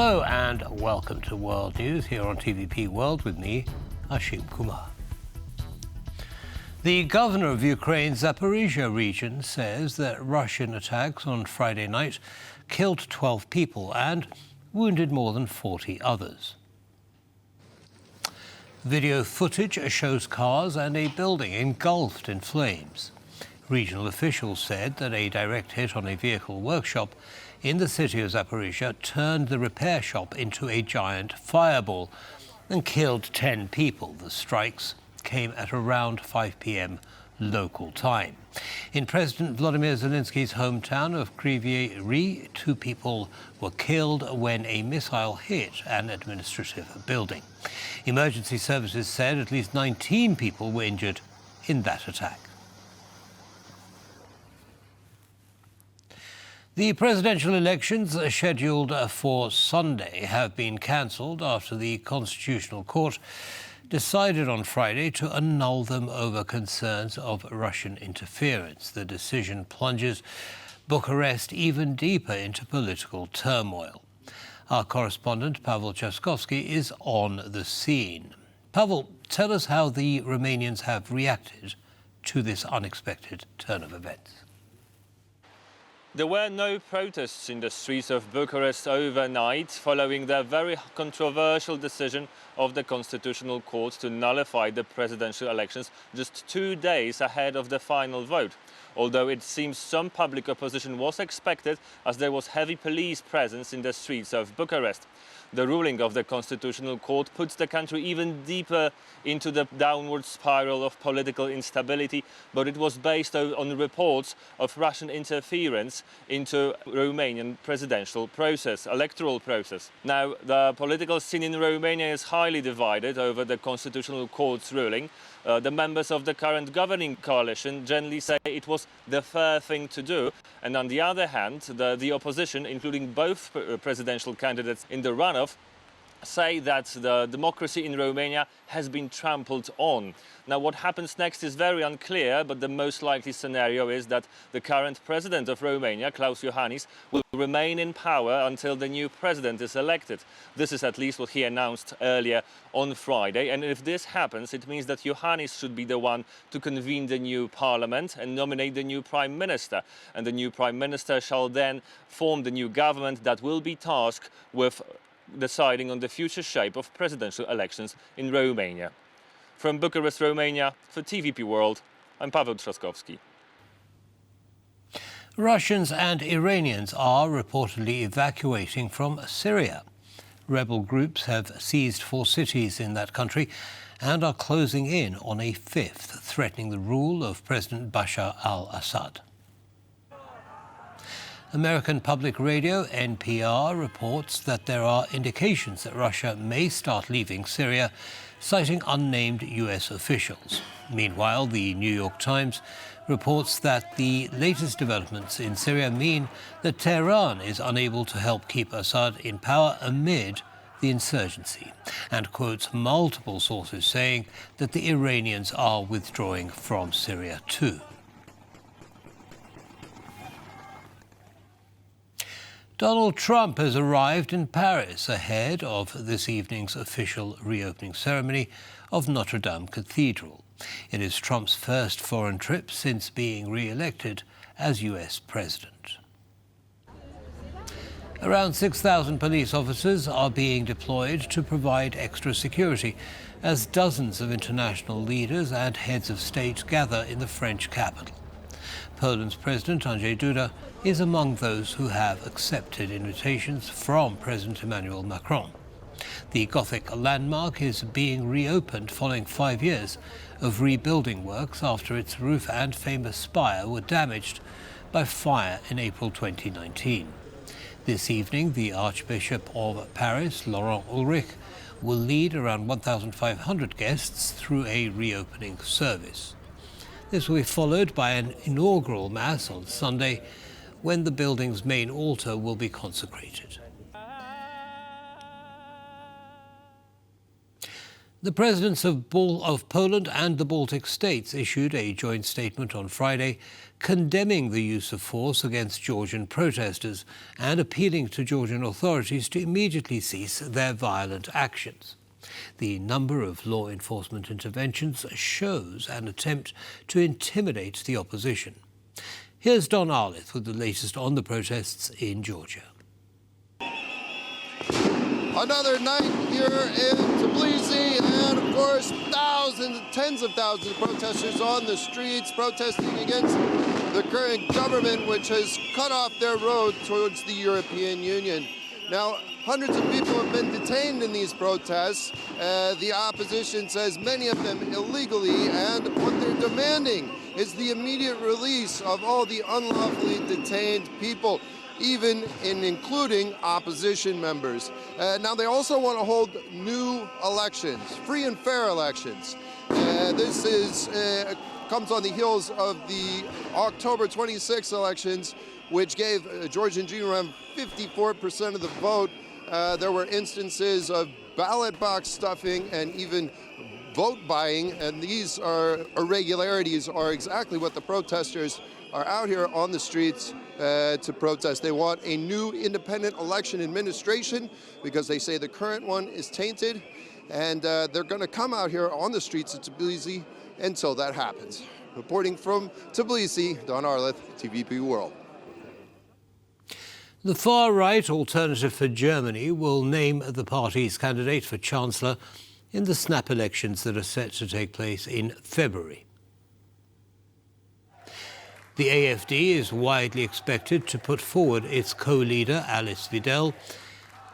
Hello and welcome to World News here on TVP World with me, Ashim Kumar. The governor of Ukraine's Zaporizhzhia region says that Russian attacks on Friday night killed 12 people and wounded more than 40 others. Video footage shows cars and a building engulfed in flames. Regional officials said that a direct hit on a vehicle workshop in the city of Zaporizhzhia turned the repair shop into a giant fireball and killed 10 people. The strikes came at around 5 p.m. local time. In President Volodymyr Zelensky's hometown of Kryvyi Rih, 2 people were killed when a missile hit an administrative building. Emergency services said at least 19 people were injured in that attack. The presidential elections scheduled for Sunday have been cancelled after the Constitutional Court decided on Friday to annul them over concerns of Russian interference. The decision plunges Bucharest even deeper into political turmoil. Our correspondent Pavel Chaskovsky is on the scene. Pavel, tell us how the Romanians have reacted to this unexpected turn of events. There were no protests in the streets of Bucharest overnight following the very controversial decision of the Constitutional Court to nullify the presidential elections just 2 days ahead of the final vote. Although it seems some public opposition was expected as there was heavy police presence in the streets of Bucharest. The ruling of the Constitutional Court puts the country even deeper into the downward spiral of political instability, but it was based on reports of Russian interference into Romanian presidential electoral process. Now, the political scene in Romania is highly divided over the Constitutional Court's ruling. The members of the current governing coalition generally say it was the fair thing to do. And on the other hand, the opposition, including both presidential candidates in the runoff, say that the democracy in Romania has been trampled on. Now, what happens next is very unclear, but the most likely scenario is that the current president of Romania, Klaus Iohannis, will remain in power until the new president is elected. This is at least what he announced earlier on Friday. And if this happens, it means that Iohannis should be the one to convene the new parliament and nominate the new prime minister. And the new prime minister shall then form the new government that will be tasked with deciding on the future shape of presidential elections in Romania. From Bucharest, Romania, for TVP World, I'm Pavel Trzaskowski. Russians and Iranians are reportedly evacuating from Syria. Rebel groups have seized 4 cities in that country and are closing in on a 5th, threatening the rule of President Bashar al-Assad. American Public Radio, NPR, reports that there are indications that Russia may start leaving Syria, citing unnamed U.S. officials. Meanwhile, the New York Times reports that the latest developments in Syria mean that Tehran is unable to help keep Assad in power amid the insurgency, and quotes multiple sources saying that the Iranians are withdrawing from Syria too. Donald Trump has arrived in Paris ahead of this evening's official reopening ceremony of Notre Dame Cathedral. It is Trump's first foreign trip since being re-elected as U.S. president. Around 6,000 police officers are being deployed to provide extra security as dozens of international leaders and heads of state gather in the French capital. Poland's President Andrzej Duda is among those who have accepted invitations from President Emmanuel Macron. The Gothic landmark is being reopened following 5 years of rebuilding works after its roof and famous spire were damaged by fire in April 2019. This evening, the Archbishop of Paris, Laurent Ulrich, will lead around 1,500 guests through a reopening service. This will be followed by an inaugural Mass on Sunday, when the building's main altar will be consecrated. The presidents of Poland and the Baltic states issued a joint statement on Friday condemning the use of force against Georgian protesters and appealing to Georgian authorities to immediately cease their violent actions. The number of law enforcement interventions shows an attempt to intimidate the opposition. Here's Don Arlith with the latest on the protests in Georgia. Another night here in Tbilisi, and of course thousands, tens of thousands of protesters on the streets protesting against the current government, which has cut off their road towards the European Union. Now, hundreds of people have been detained in these protests. The opposition says many of them illegally, and what they're demanding is the immediate release of all the unlawfully detained people, even including opposition members. Now they also want to hold new elections, free and fair elections. This comes on the heels of the October 26 elections, which gave Georgian Junior around 54% of the vote. There were instances of ballot box stuffing and even vote buying, and these irregularities are exactly what the protesters are out here on the streets to protest. They want a new independent election administration because they say the current one is tainted, and they're going to come out here on the streets of Tbilisi until that happens. Reporting from Tbilisi, Don Arlith, TVP World. The far-right Alternative for Germany will name the party's candidate for Chancellor in the snap elections that are set to take place in February. The AfD is widely expected to put forward its co-leader, Alice Weidel.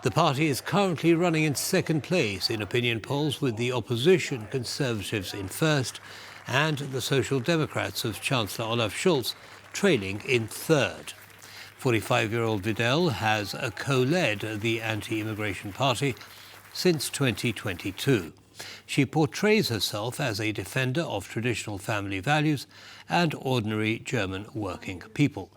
The party is currently running in second place in opinion polls, with the opposition Conservatives in first and the Social Democrats of Chancellor Olaf Scholz trailing in third. 45-year-old Weidel has co-led the anti-immigration party since 2022. She portrays herself as a defender of traditional family values and ordinary German working people.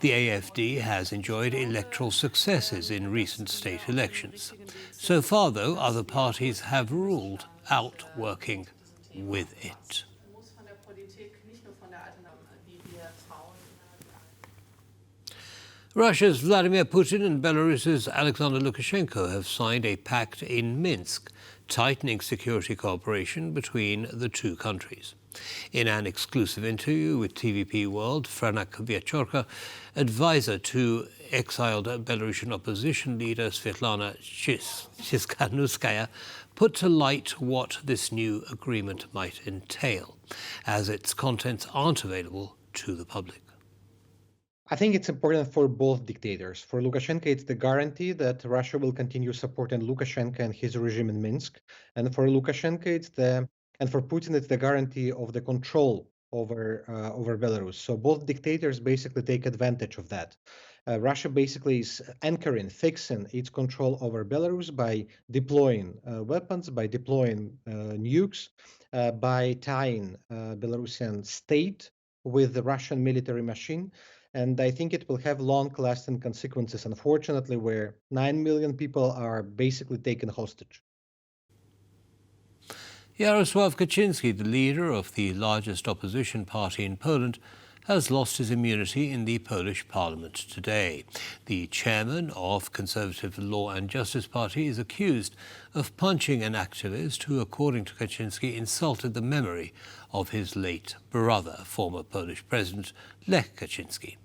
The AfD has enjoyed electoral successes in recent state elections. So far, though, other parties have ruled out working with it. Russia's Vladimir Putin and Belarus's Alexander Lukashenko have signed a pact in Minsk, tightening security cooperation between the two countries. In an exclusive interview with TVP World, Franak Viachorka, advisor to exiled Belarusian opposition leader Svetlana Tsikhanouskaya, put to light what this new agreement might entail, as its contents aren't available to the public. I think it's important for both dictators. For Lukashenko, it's the guarantee that Russia will continue supporting Lukashenko and his regime in Minsk. And for Lukashenko, and for Putin, it's the guarantee of the control over Belarus. So both dictators basically take advantage of that. Russia basically is fixing its control over Belarus by deploying weapons, by deploying nukes, by tying Belarusian state with the Russian military machine. And I think it will have long-lasting consequences, unfortunately, where 9 million people are basically taken hostage. Jarosław Kaczynski, the leader of the largest opposition party in Poland, has lost his immunity in the Polish parliament today. The chairman of Conservative Law and Justice Party is accused of punching an activist who, according to Kaczynski, insulted the memory of his late brother, former Polish President Lech Kaczynski.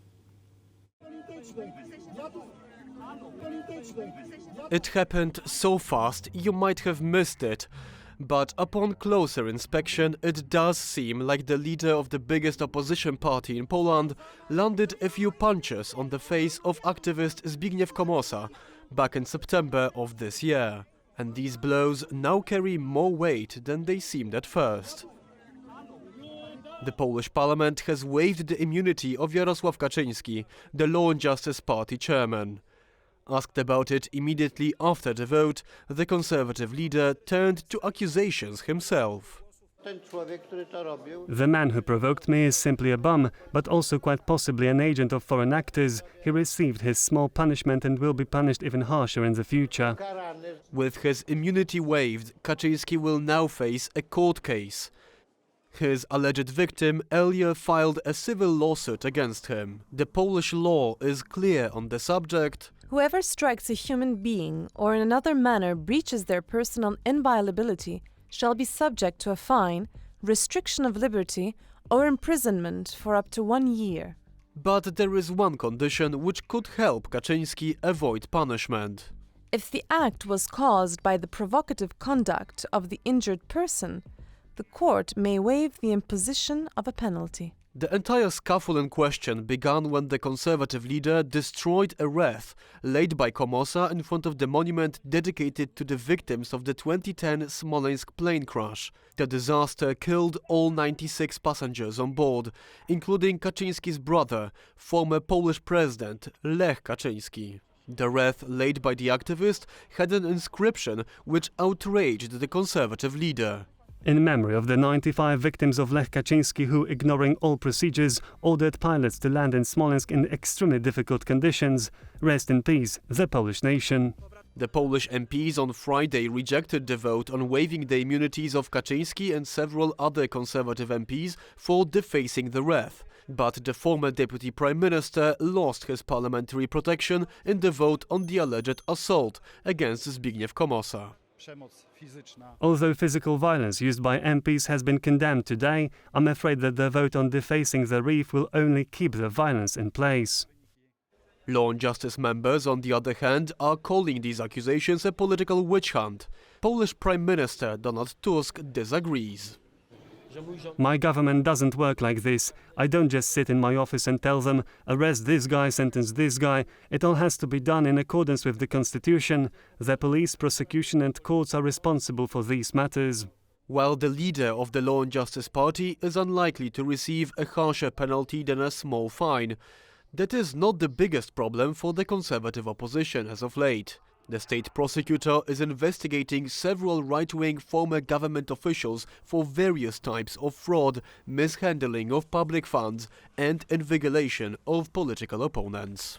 It happened so fast you might have missed it. But upon closer inspection, it does seem like the leader of the biggest opposition party in Poland landed a few punches on the face of activist Zbigniew Komosa back in September of this year. And these blows now carry more weight than they seemed at first. The Polish parliament has waived the immunity of Jarosław Kaczyński, the Law and Justice Party chairman. Asked about it immediately after the vote, the conservative leader turned to accusations himself. The man who provoked me is simply a bum, but also quite possibly an agent of foreign actors. He received his small punishment and will be punished even harsher in the future. With his immunity waived, Kaczyński will now face a court case. His alleged victim earlier filed a civil lawsuit against him. The Polish law is clear on the subject. Whoever strikes a human being or in another manner breaches their personal inviolability shall be subject to a fine, restriction of liberty, or imprisonment for up to 1 year. But there is one condition which could help Kaczyński avoid punishment. If the act was caused by the provocative conduct of the injured person, the court may waive the imposition of a penalty. The entire scuffle in question began when the conservative leader destroyed a wreath laid by Komosa in front of the monument dedicated to the victims of the 2010 Smolensk plane crash. The disaster killed all 96 passengers on board, including Kaczyński's brother, former Polish president Lech Kaczyński. The wreath laid by the activist had an inscription which outraged the conservative leader. In memory of the 95 victims of Lech Kaczyński who, ignoring all procedures, ordered pilots to land in Smolensk in extremely difficult conditions, rest in peace, the Polish nation. The Polish MPs on Friday rejected the vote on waiving the immunities of Kaczyński and several other conservative MPs for defacing the wreath. But the former deputy prime minister lost his parliamentary protection in the vote on the alleged assault against Zbigniew Komosa. Although physical violence used by MPs has been condemned today, I'm afraid that the vote on defacing the wreath will only keep the violence in place. Law and Justice members, on the other hand, are calling these accusations a political witch hunt. Polish Prime Minister Donald Tusk disagrees. My government doesn't work like this. I don't just sit in my office and tell them, arrest this guy, sentence this guy. It all has to be done in accordance with the constitution. The police, prosecution and courts are responsible for these matters. While the leader of the Law and Justice Party is unlikely to receive a harsher penalty than a small fine. That is not the biggest problem for the conservative opposition as of late. The state prosecutor is investigating several right-wing former government officials for various types of fraud, mishandling of public funds and invigilation of political opponents.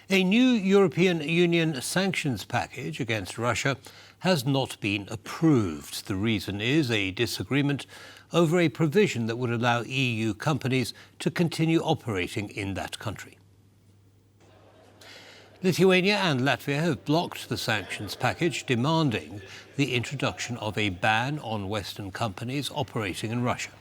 A new European Union sanctions package against Russia has not been approved. The reason is a disagreement over a provision that would allow EU companies to continue operating in that country. Lithuania and Latvia have blocked the sanctions package, demanding the introduction of a ban on Western companies operating in Russia.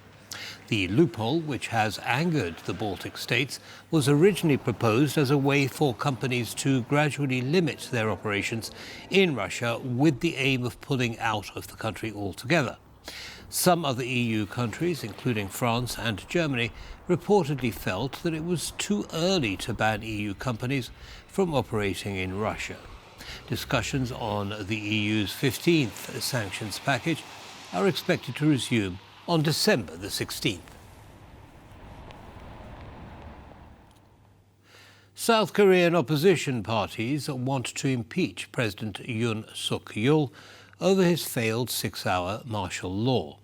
The loophole, which has angered the Baltic states, was originally proposed as a way for companies to gradually limit their operations in Russia with the aim of pulling out of the country altogether. Some other EU countries, including France and Germany, reportedly felt that it was too early to ban EU companies from operating in Russia. Discussions on the EU's 15th sanctions package are expected to resume on December the 16th. South Korean opposition parties want to impeach President Yoon Suk-yeol over his failed 6-hour martial law.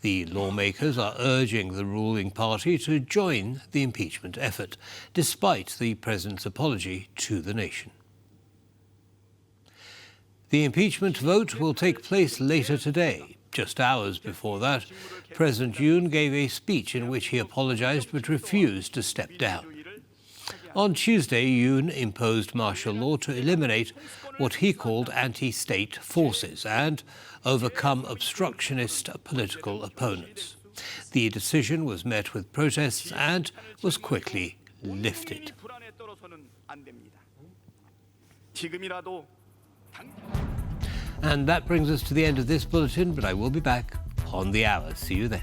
The lawmakers are urging the ruling party to join the impeachment effort, despite the president's apology to the nation. The impeachment vote will take place later today. Just hours before that, President Yoon gave a speech in which he apologized but refused to step down. On Tuesday, Yoon imposed martial law to eliminate what he called anti-state forces and overcome obstructionist political opponents. The decision was met with protests and was quickly lifted. And that brings us to the end of this bulletin, but I will be back on the hour. See you then.